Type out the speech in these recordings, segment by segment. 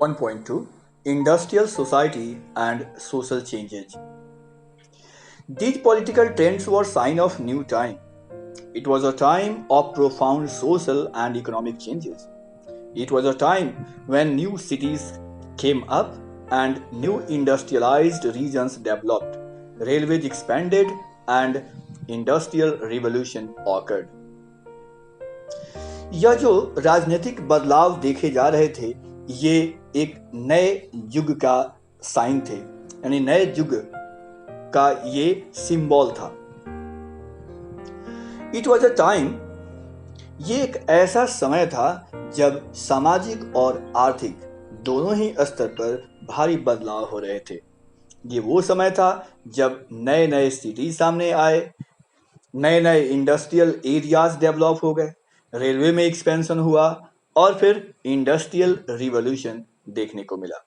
1.2 Industrial Society and Social Changes. These political trends were sign of new time. It was a time of profound social and economic changes. It was a time when new cities came up and new industrialized regions developed, railways expanded, and industrial revolution occurred. यह जो राजनीतिक बदलाव देखे जा रहे थे ये एक नए युग का साइन थे, यानी नए युग का ये सिंबल था। इट वॉज अ टाइम, ये एक ऐसा समय था जब सामाजिक और आर्थिक दोनों ही स्तर पर भारी बदलाव हो रहे थे। ये वो समय था जब नए नए सिटी सामने आए, नए नए इंडस्ट्रियल एरियाज डेवलप हो गए, रेलवे में एक्सपेंशन हुआ और फिर इंडस्ट्रियल रिवॉल्यूशन देखने को मिला।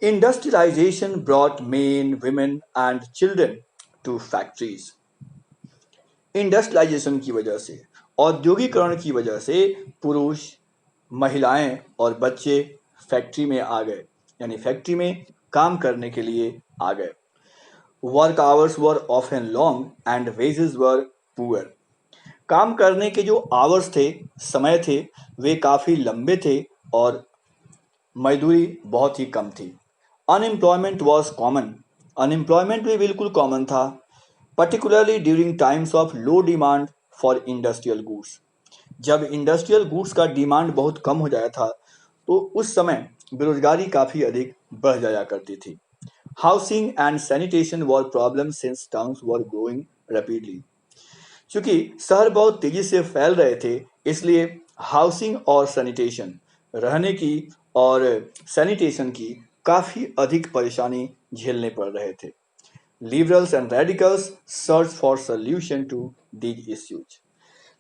Industrialisation brought men, women and children to factories. Industrialisation की वजह से, औद्योगिकरण की वजह से पुरुष, महिलाएं और बच्चे फैक्ट्री में आ गए, यानी फैक्ट्री में काम करने के लिए आ गए। Work hours were often long and wages were poor. काम करने के जो आवर्स थे, समय थे, वे काफ़ी लंबे थे और मजदूरी बहुत ही कम थी। अनएम्प्लॉयमेंट वॉज कॉमन, अनएम्प्लॉयमेंट भी बिल्कुल कॉमन था, particularly during times of low demand for industrial goods. जब इंडस्ट्रियल गुड्स का डिमांड बहुत कम हो जाया था तो उस समय बेरोजगारी काफ़ी अधिक बढ़ जाया करती थी। Housing and sanitation were problem since towns were growing rapidly. क्योंकि शहर बहुत तेजी से फैल रहे थे, इसलिए हाउसिंग और सैनिटेशन, रहने की और सैनिटेशन की काफ़ी अधिक परेशानी झेलने पड़ रहे थे। Liberals and radicals search for solution to these issues.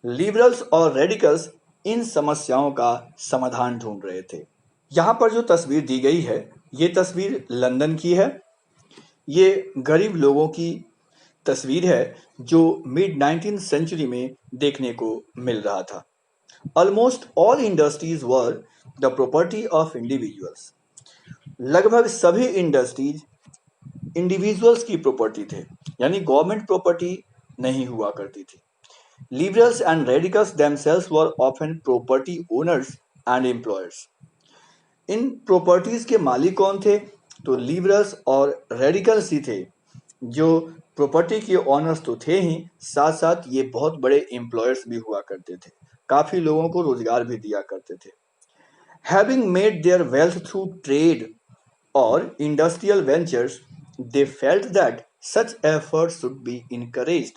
Liberals और रेडिकल्स इन समस्याओं का समाधान ढूंढ रहे थे। यहाँ पर जो तस्वीर दी गई है, ये तस्वीर लंदन की है। ये गरीब लोगों की तस्वीर है जो मिड 19th सेंचुरी में देखने को मिल रहा था। Almost all industries were the property of individuals. लगभग सभी इंडस्ट्रीज इंडिविजुअल्स की प्रॉपर्टी थे, यानी गवर्नमेंट प्रॉपर्टी नहीं हुआ करती थी। Liberals and radicals themselves were often property owners and employers. In properties के मालिक कौन थे? तो लिबरल्स और रेडिकल्स ही थे, जो प्रॉपर्टी के ऑनर्स तो थे ही, साथ साथ ये बहुत बड़े एम्प्लॉयर्स भी हुआ करते थे, काफ़ी लोगों को रोजगार भी दिया करते थे। Having made their wealth through trade और industrial ventures, they felt that such efforts should be encouraged,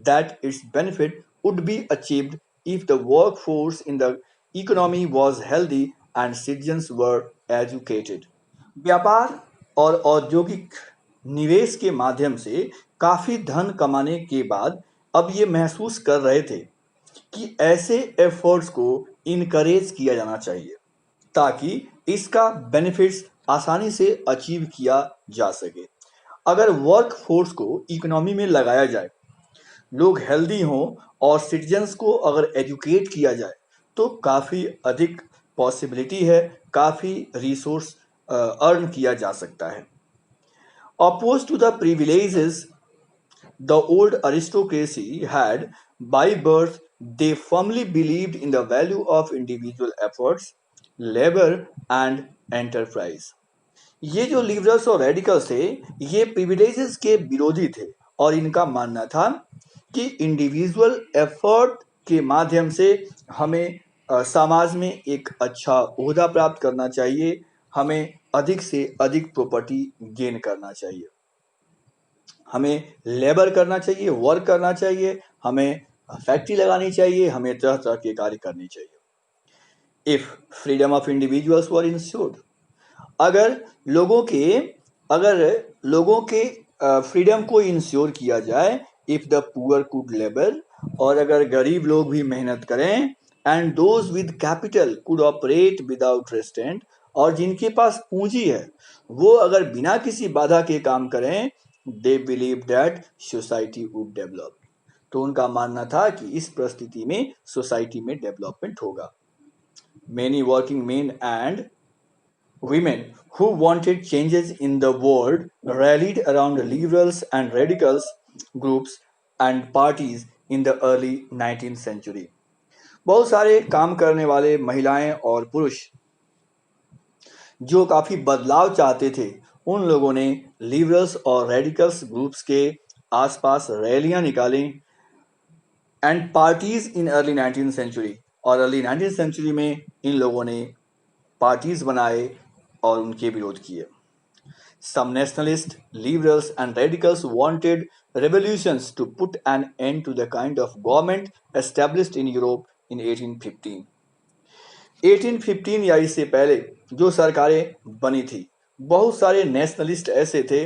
that its benefit would be achieved if the workforce in the economy was healthy and citizens were educated. व्यापार और औद्योगिक निवेश के माध्यम से काफ़ी धन कमाने के बाद अब ये महसूस कर रहे थे कि ऐसे एफर्ट्स को इनकरेज किया जाना चाहिए ताकि इसका बेनिफिट्स आसानी से अचीव किया जा सके। अगर वर्क फोर्स को इकोनॉमी में लगाया जाए, लोग हेल्दी हों और सिटीजन्स को अगर एजुकेट किया जाए तो काफ़ी अधिक पॉसिबिलिटी है, काफ़ी रिसोर्स अर्न किया जा सकता है। Oppose to the privileges the old aristocracy had by birth, they firmly believed in the value of individual efforts, labor and enterprise. ये जो लिबरल्स और रेडिकल्स थे, ये प्रिविलेजेस के विरोधी थे और इनका मानना था कि इंडिविजुअल एफर्ट के माध्यम से हमें समाज में एक अच्छा ओहदा प्राप्त करना चाहिए, हमें अधिक से अधिक प्रॉपर्टी गेन करना चाहिए, हमें लेबर करना चाहिए, वर्क करना चाहिए, हमें फैक्ट्री लगानी चाहिए, हमें तरह तरह के कार्य करने चाहिए। If freedom of individuals were insured, अगर लोगों के फ्रीडम को इंश्योर किया जाए, if the poor could labour, और अगर गरीब लोग भी मेहनत करें, and those with capital could operate without restaurant, और जिनके पास पूंजी है वो अगर बिना किसी बाधा के काम करें, they believe that society would develop, तो उनका मानना था कि इस परिस्थिति में सोसाइटी में डेवलपमेंट होगा। Many working men and women who wanted changes in the world rallied around liberals and radicals groups and parties in the early 19th century. बहुत सारे काम करने वाले महिलाएं और पुरुष जो काफी बदलाव चाहते थे, उन लोगों ने लिबरल्स और रेडिकल्स ग्रुप्स के आसपास रैलियां निकाली and parties in early 19th century. और अर्ली 19th सेंचुरी में इन लोगों ने पार्टीज बनाए और उनके विरोध किए। Some nationalists, liberals and radicals wanted revolutions to put an end to the kind of government established in Europe in 1815. 1815 या इससे पहले जो सरकारें बनी थी, बहुत सारे नेशनलिस्ट ऐसे थे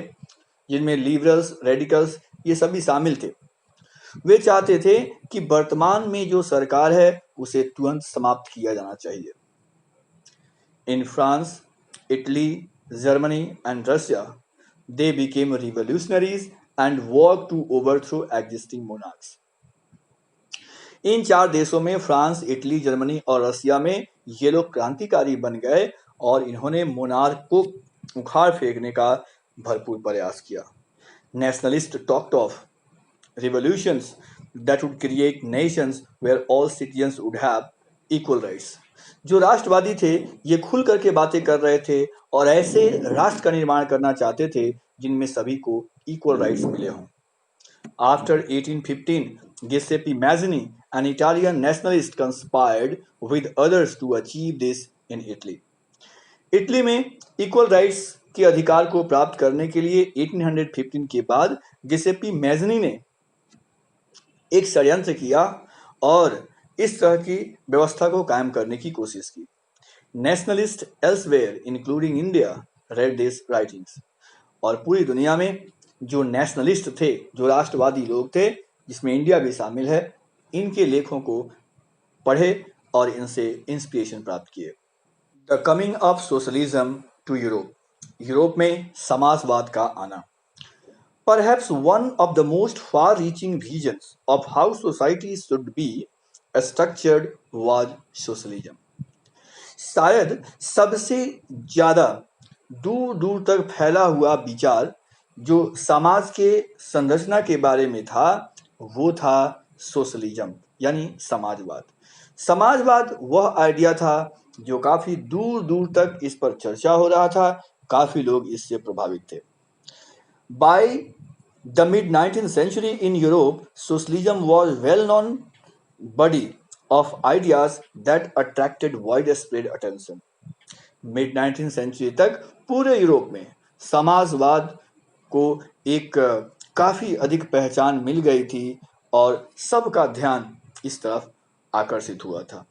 जिनमें लिबरल्स, रेडिकल्स ये सभी शामिल थे। वे चाहते थे कि वर्तमान में जो सरकार है उसे तुरंत समाप्त किया जाना चाहिए। In France, Italy, Germany and Russia, they became revolutionaries and worked to overthrow existing monarchs. इन 4 देशों में फ्रांस, इटली, जर्मनी और रसिया में ये लोग क्रांतिकारी बन गए और इन्होंने मोनार्क को उखाड़ फेंकने का भरपूर प्रयास किया। Nationalist talked of revolutions that would create nations where all citizens would have equal rights. जो राष्ट्रवादी थे ये खुल करके बातें कर रहे थे और ऐसे राष्ट्र का निर्माण करना चाहते थे जिनमें सभी को इक्वल राइट्स मिले हों। After 1815, Giuseppe Mazzini, an Italian nationalist, conspired with others to achieve this in Italy. Italy में इक्वल राइट्स के अधिकार को प्राप्त करने के लिए 1815 के बाद गिसेप्पी मैज़नी ने एक षड्यंत्र किया और इस तरह की व्यवस्था को कायम करने की कोशिश की। Nationalist elsewhere including India read this writings, और पूरी दुनिया में जो नेशनलिस्ट थे, जो राष्ट्रवादी लोग थे, जिसमें इंडिया भी शामिल है, इनके लेखों को पढ़े और इनसे इंस्पिरेशन प्राप्त किए। The coming of socialism to Europe, Europe में समाजवाद का आना। Perhaps one of the most far-reaching visions of how society should be structured was socialism. शायद सबसे ज़्यादा दूर दूर तक फैला हुआ विचार जो समाज के संरचना के बारे में था वो था सोशलिज्म यानी समाजवाद। समाजवाद वह आइडिया था जो काफ़ी दूर दूर तक इस पर चर्चा हो रहा था, काफ़ी लोग इससे प्रभावित थे। By the mid-19th century in Europe, socialism was a well-known body of ideas that attracted widespread attention. Mid-19th century तक पूरे यूरोप में समाजवाद को एक काफ़ी अधिक पहचान मिल गई थी और सबका ध्यान इस तरफ आकर्षित हुआ था।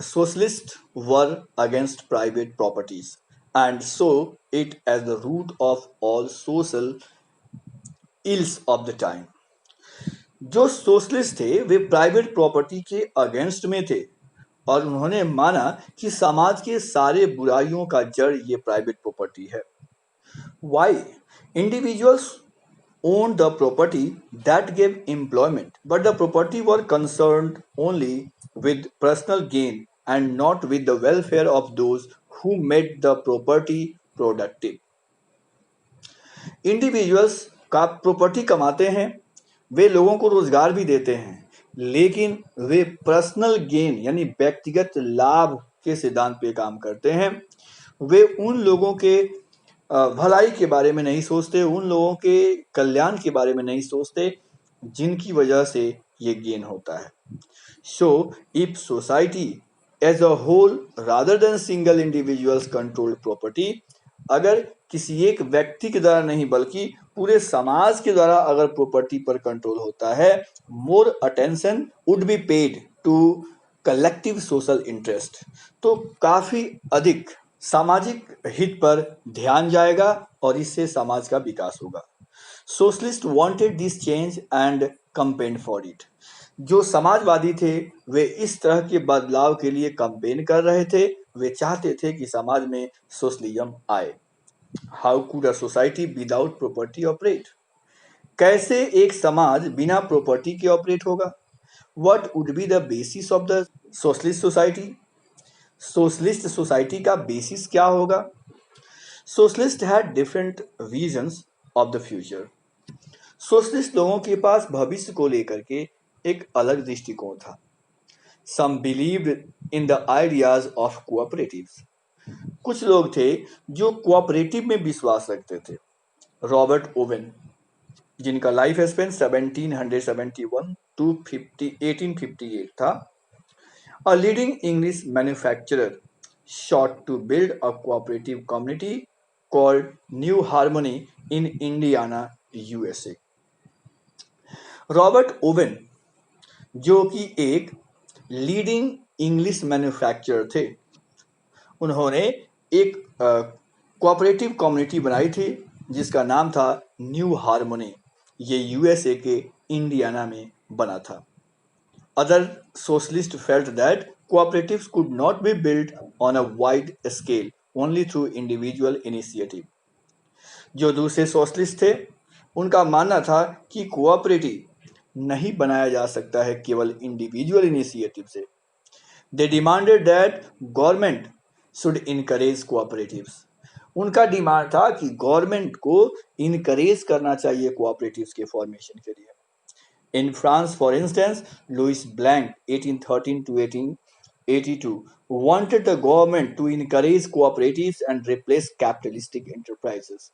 Socialists were against private properties and saw it as the root of all social ills of the time. जो सोशलिस्ट थे वे प्राइवेट प्रॉपर्टी के अगेंस्ट में थे और उन्होंने माना कि समाज के सारे बुराइयों का जड़ ये प्राइवेट प्रॉपर्टी है। Why? Individuals owned the property that gave employment, but the property were concerned only with personal gain and not with the welfare of those who made the property productive. Individuals का property कमाते हैं, वे लोगों को रोजगार भी देते हैं, लेकिन वे पर्सनल गेन यानी व्यक्तिगत लाभ के सिद्धांत पे काम करते हैं। वे उन लोगों के भलाई के बारे में नहीं सोचते, उन लोगों के कल्याण के बारे में नहीं सोचते जिनकी वजह से ये गेन होता है। So if society as a whole rather than single individuals controlled property, अगर किसी एक व्यक्ति के द्वारा नहीं बल्कि पूरे समाज के द्वारा अगर प्रॉपर्टी पर कंट्रोल होता है, more attention would be paid to collective social interest, तो काफ़ी अधिक सामाजिक हित पर ध्यान जाएगा और इससे समाज का विकास होगा। Socialist wanted this change and campaign for it. जो समाजवादी थे वे इस तरह के बदलाव के लिए कैंपेन कर रहे थे, वे चाहते थे कि समाज में सोशलिज्म आए। How could a society without property operate? कैसे एक समाज बिना प्रॉपर्टी के ऑपरेट होगा? What would be the basis of the socialist society? Socialist society का बेसिस क्या होगा? Socialist had different visions of the future. Socialist लोगों के पास भविष्य को लेकर के एक अलग दृष्टिकोण था। Some believed in the ideas of cooperatives. कुछ लोग थे जो कोऑपरेटिव में विश्वास रखते थे। रॉबर्ट ओवेन, जिनका लाइफ स्पेन 1771 टू 1858 था, a leading English manufacturer sought to build a cooperative community called New Harmony in Indiana, USA. Robert Owen, जो कि एक लीडिंग इंग्लिश मैन्युफैक्चरर थे, उन्होंने एक कोऑपरेटिव कम्युनिटी बनाई थी जिसका नाम था न्यू हार्मनी। ये यूएसए के इंडियाना में बना था। Other socialists felt that cooperatives could not be built on a wide scale only through individual initiative. जो दूसरे सोशलिस्ट थे, उनका मानना था कि कोऑपरेटिव नहीं बनाया जा सकता है केवल इंडिविजुअल इनिशिएटिव से। They demanded that government should encourage cooperatives. उनका डिमांड था कि गवर्नमेंट को इनकरेज करना चाहिए कोऑपरेटिव्स के फॉर्मेशन के लिए। In France, for instance, Louis Blanc, 1813 to 1882, wanted the government to encourage cooperatives and replace capitalistic enterprises.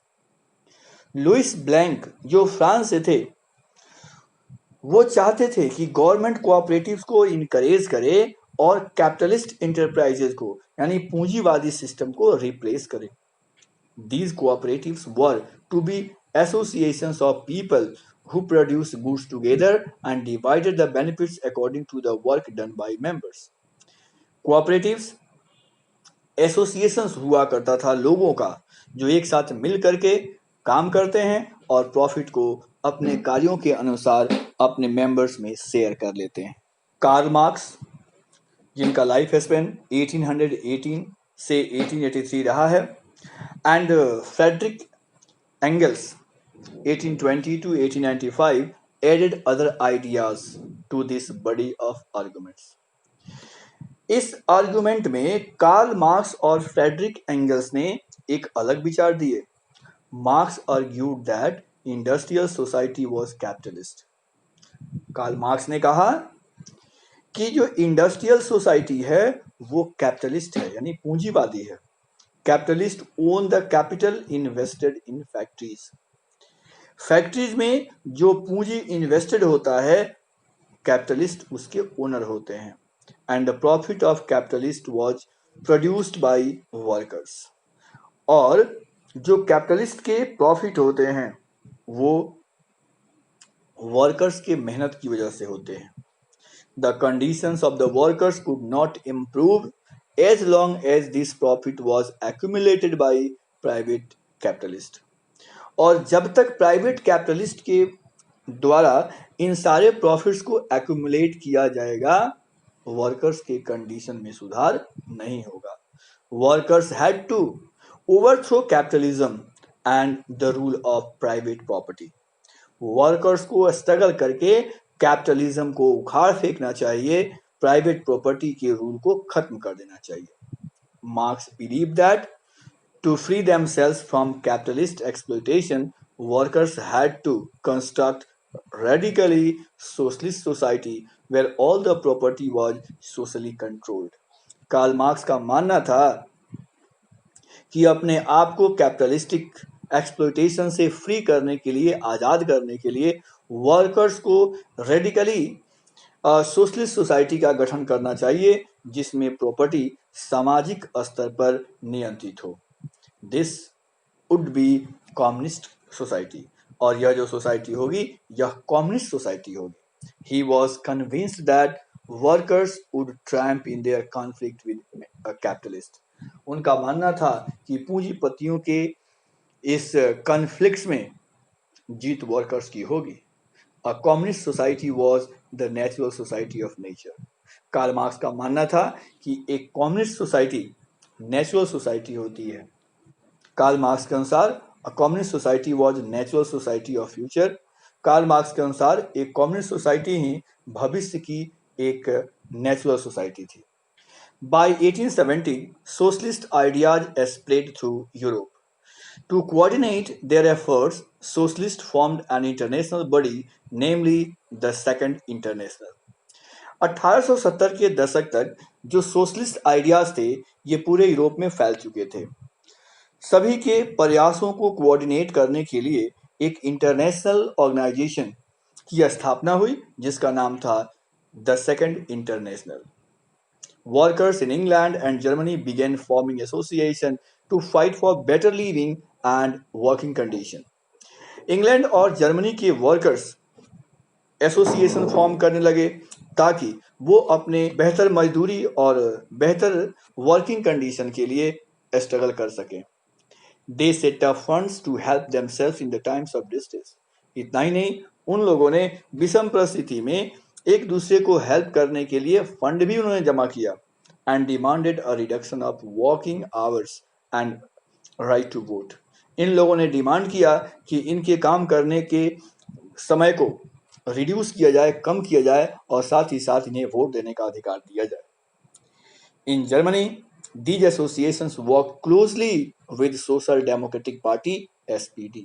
Louis Blanc, जो फ्रांस से थे, वो चाहते थे कि गवर्नमेंट कोऑपरेटिव्स को इनकरेज करे और कैपिटलिस्ट इंटरप्राइजेज को, यानी पूंजीवादी सिस्टम को रिप्लेस करे। These cooperatives were to be associations of people who produced goods together and divided the benefits according to the work done by members. Cooperatives associations हुआ करता था लोगों का जो एक साथ मिल करके काम करते हैं और प्रॉफिट को अपने कार्यों के अनुसार अपने मेंबर्स में शेयर कर लेते हैं। कार्ल मार्क्स, जिनका लाइफ स्पेन 1818 से 1883 रहा है, and Friedrich Engels 1820 to 1895 added other ideas to this body of arguments. इस आर्गुमेंट में कार्ल मार्क्स और फ्रेडरिक एंगल्स ने एक अलग विचार दिए। Marx argued that industrial society was capitalist. Karl Marx ने कहा कि जो इंडस्ट्रियल सोसाइटी है वो कैपिटलिस्ट है, यानी पूंजीवादी है। Capitalist own the capital invested in factories. Factories में जो पूंजी इन्वेस्टेड होता है, कैपिटलिस्ट उसके ओनर होते हैं। And the profit of capitalist was produced by workers. और जो कैपिटलिस्ट के प्रॉफिट होते हैं वो वर्कर्स के मेहनत की वजह से होते हैं। The conditions of the workers could not improve as long as this profit was accumulated by private capitalist. और जब तक प्राइवेट कैपिटलिस्ट के द्वारा इन सारे प्रॉफिट्स को एक्यूमुलेट किया जाएगा, वर्कर्स के कंडीशन में सुधार नहीं होगा। Workers had to overthrow capitalism and the rule of private property. Workers को स्ट्रगल करके कैपिटलिज्म को उखाड़ फेंकना चाहिए, प्राइवेट प्रॉपर्टी के रूल को खत्म कर देना चाहिए। Marx believe that to free themselves from capitalist exploitation, workers had to construct radically socialist society where all the property was socially controlled. Karl Marx का मानना था कि अपने आप को कैपिटलिस्टिक एक्सप्लॉयटेशन से फ्री करने के लिए, आज़ाद करने के लिए वर्कर्स को रेडिकली सोशलिस्ट सोसाइटी का गठन करना चाहिए जिसमें प्रॉपर्टी सामाजिक स्तर पर नियंत्रित हो। This would be communist society. और यह जो सोसाइटी होगी यह कम्युनिस्ट सोसाइटी होगी। He was convinced that workers would Triumph in their conflict with capitalist. उनका मानना था कि पूंजीपतियों के इस कॉन्फ्लिक्ट में जीत वर्कर्स की होगी। A communist society was the natural society of nature. Karl Marx का मानना था कि एक कम्युनिस्ट सोसाइटी नेचुरल सोसाइटी होती है। कार्ल मार्क्स के अनुसार a communist society was natural society of future. Karl Marx के अनुसार एक कम्युनिस्ट सोसाइटी ही भविष्य की एक नेचुरल सोसाइटी थी। By 1870, socialist ideas spread through Europe. To coordinate their efforts, socialists formed an international body, namely the Second International. 1870 के दशक तक जो सोशलिस्ट आइडियाज थे ये पूरे यूरोप में फैल चुके थे। सभी के प्रयासों को कोऑर्डिनेट करने के लिए एक इंटरनेशनल ऑर्गेनाइजेशन की स्थापना हुई जिसका नाम था the second international. Workers in England and Germany began forming associations to fight for better living and working conditions. England और जर्मनी के वर्कर्स एसोसिएशन फॉर्म करने लगे ताकि वो अपने बेहतर मजदूरी और बेहतर वर्किंग कंडीशन के लिए स्ट्रगल कर सकें। They set up funds to help themselves in the times of distress. इतना ही नहीं, उन लोगों ने विषम परिस्थिति में एक दूसरे को हेल्प करने के लिए फंड भी उन्होंने जमा किया and demanded a reduction of working hours and right to vote. इन लोगों ने डिमांड किया कि इनके काम करने के समय को रिड्यूस किया जाए, कम किया जाए और साथ ही साथ इन्हें वोट देने का अधिकार दिया जाए। In Germany these associations work closely with Social Democratic Party SPD.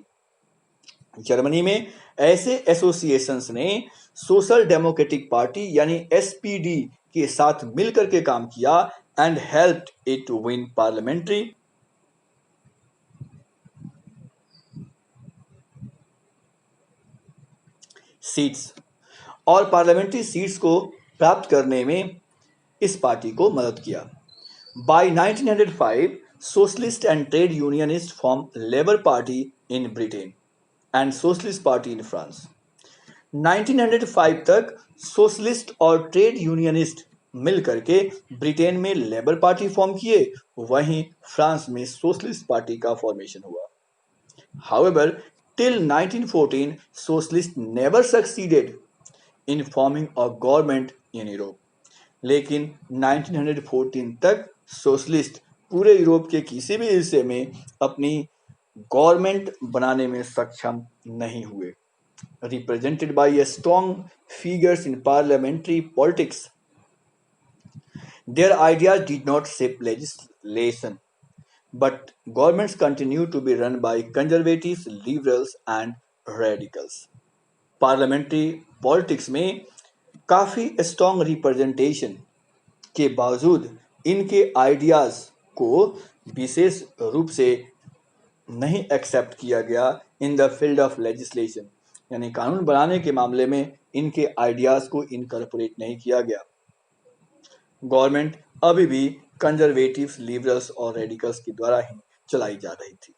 Germany में ऐसे एसोसिएशंस ने सोशल डेमोक्रेटिक पार्टी यानी SPD के साथ मिलकर के काम किया and helped it to win parliamentary seats और पार्लियामेंट्री सीट्स को प्राप्त करने में इस पार्टी को मदद किया। By 1905, socialist and trade unionists formed Labour Party in Britain and Socialist Party in France. 1905 तक सोशलिस्ट और ट्रेड यूनियनिस्ट मिल करके ब्रिटेन में लेबर पार्टी फॉर्म किए, वहीं फ्रांस में सोशलिस्ट पार्टी का फॉर्मेशन हुआ। However, till 1914, socialists never succeeded in forming a government in Europe. लेकिन 1914 तक सोशलिस्ट पूरे यूरोप के किसी भी हिस्से में अपनी गवर्नमेंट बनाने में सक्षम नहीं हुए। Represented by strong figures in parliamentary politics, their ideas did not shape legislation, but governments continue to be run by conservatives, liberals and radicals. Parliamentary politics में काफ़ी स्ट्रॉन्ग रिप्रेजेंटेशन के बावजूद इनके आइडियाज़ को विशेष रूप से नहीं एक्सेप्ट किया गया in the field of legislation, यानी कानून बनाने के मामले में इनके आइडियाज़ को इनकॉर्पोरेट नहीं किया गया। गवर्नमेंट अभी भी कंजर्वेटिव्स, लिबरल्स और रेडिकल्स के द्वारा ही चलाई जा रही थी।